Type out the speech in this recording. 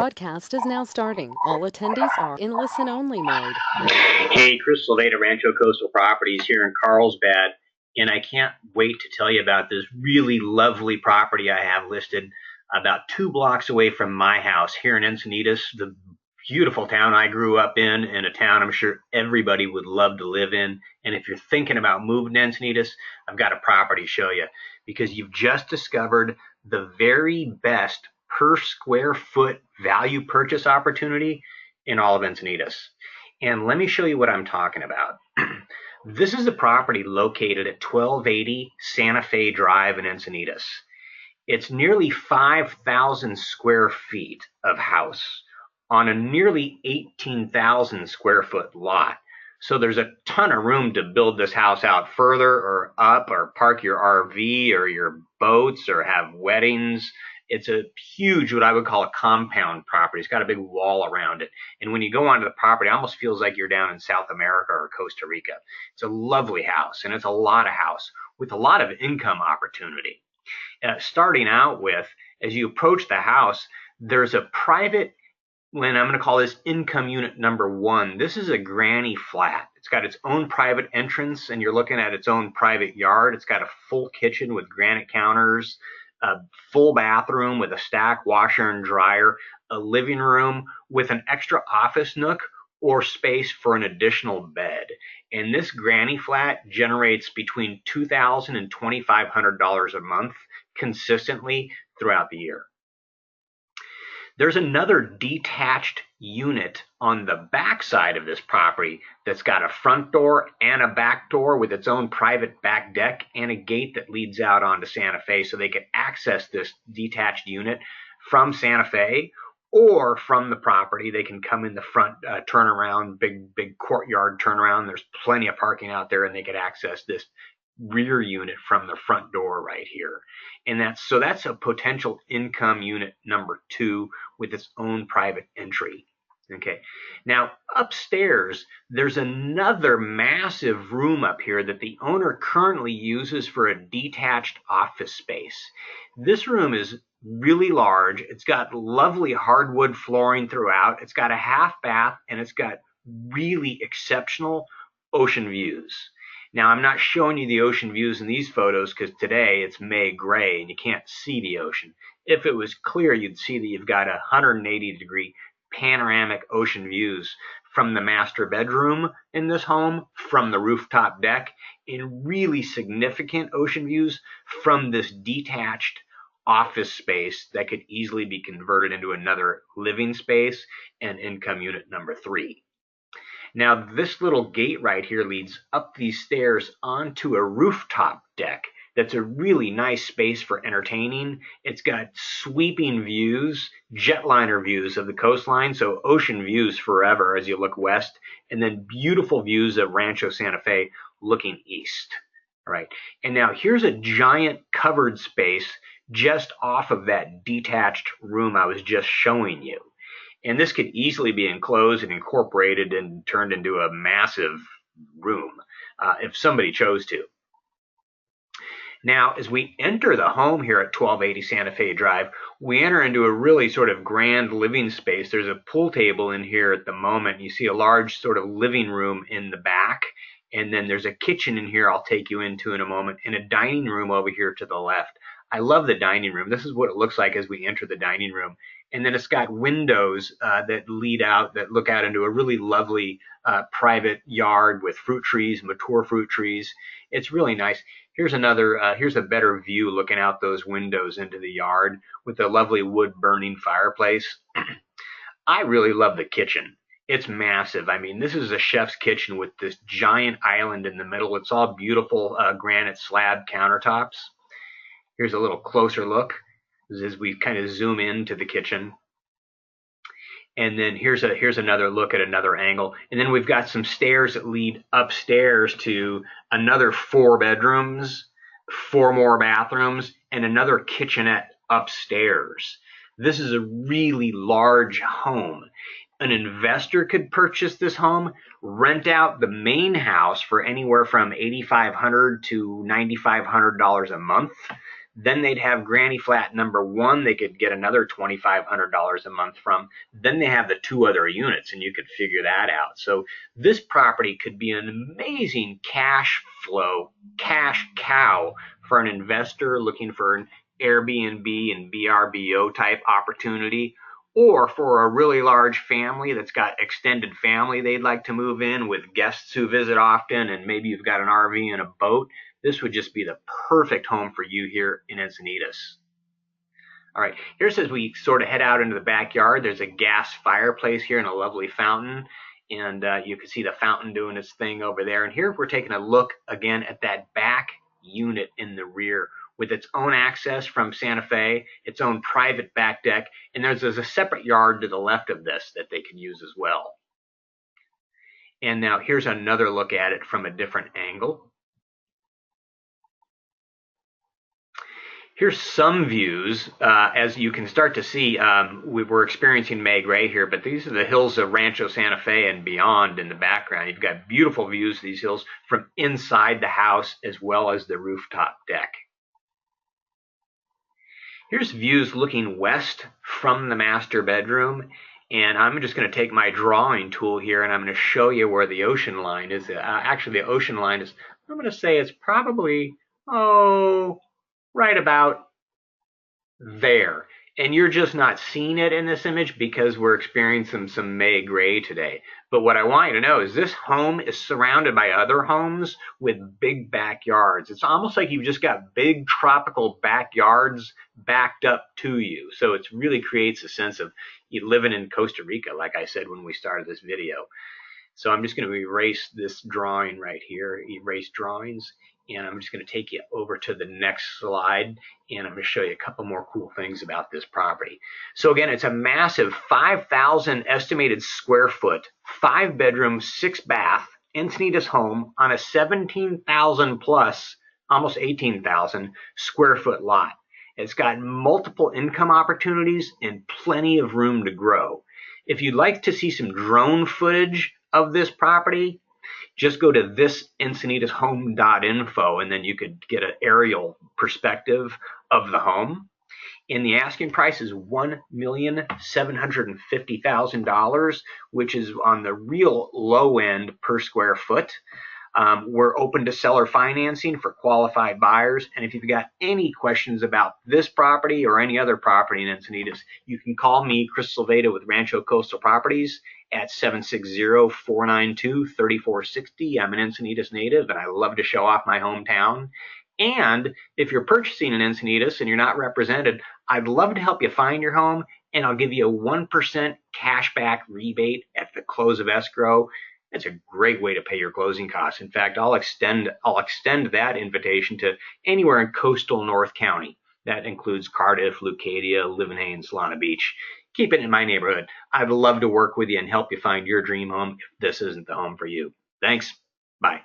broadcast is now starting. All attendees are in listen-only mode. Hey, Chris Sylveta, Rancho Coastal Properties here in Carlsbad, and I can't wait to tell you about this really lovely property I have listed about 2 blocks away from my house here in Encinitas, the beautiful town I grew up in a town I'm sure everybody would love to live in. And if you're thinking about moving to Encinitas, I've got a property to show you because you've just discovered the very best per square foot value purchase opportunity in all of Encinitas. And let me show you what I'm talking about. This is a property located at 1280 Santa Fe Drive in Encinitas. It's nearly 5,000 square feet of house on a nearly 18,000 square foot lot. So there's a ton of room to build this house out further or up or park your RV or your boats or have weddings. It's a huge, what I would call a compound property. It's got a big wall around it. And when you go onto the property, it almost feels like you're down in South America or Costa Rica. It's a lovely house, and it's a lot of house with a lot of income opportunity. Starting out with, as you approach the house, there's a private, and I'm going to call this income unit number 1. This is a granny flat. It's got its own private entrance, and you're looking at its own private yard. It's got a full kitchen with granite counters, a full bathroom with a stack washer and dryer, a living room with an extra office nook or space for an additional bed. And this granny flat generates between $2,000 and $2,500 a month consistently throughout the year. There's another detached unit on the back side of this property that's got a front door and a back door with its own private back deck and a gate that leads out onto Santa Fe, so they can access this detached unit from Santa Fe or from the property. They can come in the front turnaround, big courtyard turnaround. There's plenty of parking out there, and they could access this rear unit from the front door right here. And that's a potential income unit number 2 with its own private entry. Okay. Now upstairs, there's another massive room up here that the owner currently uses for a detached office space. This room is really large. It's got lovely hardwood flooring throughout. It's got a half bath, and it's got really exceptional ocean views. Now, I'm not showing you the ocean views in these photos because today it's May gray and you can't see the ocean. If it was clear, you'd see that you've got 180-degree panoramic ocean views from the master bedroom in this home, from the rooftop deck, and really significant ocean views from this detached office space that could easily be converted into another living space and income unit number 3. Now, this little gate right here leads up these stairs onto a rooftop deck. That's a really nice space for entertaining. It's got sweeping views, jetliner views of the coastline, so ocean views forever as you look west, and then beautiful views of Rancho Santa Fe looking east. All right. And now here's a giant covered space just off of that detached room I was just showing you. And this could easily be enclosed and incorporated and turned into a massive room if somebody chose to. Now, as we enter the home here at 1280 Santa Fe Drive, we enter into a really sort of grand living space. There's a pool table in here at the moment. You see a large sort of living room in the back. And then there's a kitchen in here I'll take you into in a moment, and a dining room over here to the left. I love the dining room. This is what it looks like as we enter the dining room. And then it's got windows that look out into a really lovely private yard with fruit trees, mature fruit trees. It's really nice. Here's a better view looking out those windows into the yard with a lovely wood burning fireplace. I really love the kitchen. It's massive. I mean, this is a chef's kitchen with this giant island in the middle. It's all beautiful granite slab countertops. Here's a little closer look as we kind of zoom into the kitchen. And then here's another look at another angle. And then we've got some stairs that lead upstairs to another 4 bedrooms, 4 more bathrooms, and another kitchenette upstairs. This is a really large home. An investor could purchase this home, rent out the main house for anywhere from $8,500 to $9,500 a month. Then they'd have granny flat number 1 they could get another $2,500 a month from. Then they have the 2 other units, and you could figure that out. So this property could be an amazing cash flow, cash cow for an investor looking for an Airbnb and VRBO type opportunity, or for a really large family that's got extended family they'd like to move in with guests who visit often, and maybe you've got an RV and a boat. This would just be the perfect home for you here in Encinitas. All right, here's as we sort of head out into the backyard. There's a gas fireplace here and a lovely fountain, and you can see the fountain doing its thing over there. And here we're taking a look again at that back unit in the rear with its own access from Santa Fe, its own private back deck, and there's a separate yard to the left of this that they can use as well. And now here's another look at it from a different angle. Here's some views. As you can start to see, we're experiencing May Gray here, but these are the hills of Rancho Santa Fe and beyond in the background. You've got beautiful views of these hills from inside the house as well as the rooftop deck. Here's views looking west from the master bedroom, and I'm just going to take my drawing tool here and I'm going to show you where the ocean line is. Actually, the ocean line is, I'm going to say it's probably, right about there. And you're just not seeing it in this image because we're experiencing some May Gray today. But what I want you to know is this home is surrounded by other homes with big backyards. It's almost like you've just got big tropical backyards backed up to you. So it really creates a sense of you living in Costa Rica, like I said when we started this video. So I'm just going to erase this drawing right here, erase drawings, and I'm just going to take you over to the next slide, and I'm going to show you a couple more cool things about this property. So again, it's a massive 5,000 estimated square foot, 5-bedroom, 6-bath Encinitas home on a 17,000 plus, almost 18,000 square foot lot. It's got multiple income opportunities and plenty of room to grow. If you'd like to see some drone footage of this property, just go to this encinitashome.info and then you could get an aerial perspective of the home. And the asking price is $1,750,000, which is on the real low end per square foot. We're open to seller financing for qualified buyers. And if you've got any questions about this property or any other property in Encinitas, you can call me, Chris Silveda with Rancho Coastal Properties at 760-492-3460. I'm an Encinitas native and I love to show off my hometown. And if you're purchasing an Encinitas and you're not represented, I'd love to help you find your home, and I'll give you a 1% cashback rebate at the close of escrow. It's a great way to pay your closing costs. In fact, I'll extend that invitation to anywhere in coastal North County. That includes Cardiff, Leucadia, Livenhain, Solana Beach. Keep it in my neighborhood. I'd love to work with you and help you find your dream home if this isn't the home for you. Thanks. Bye.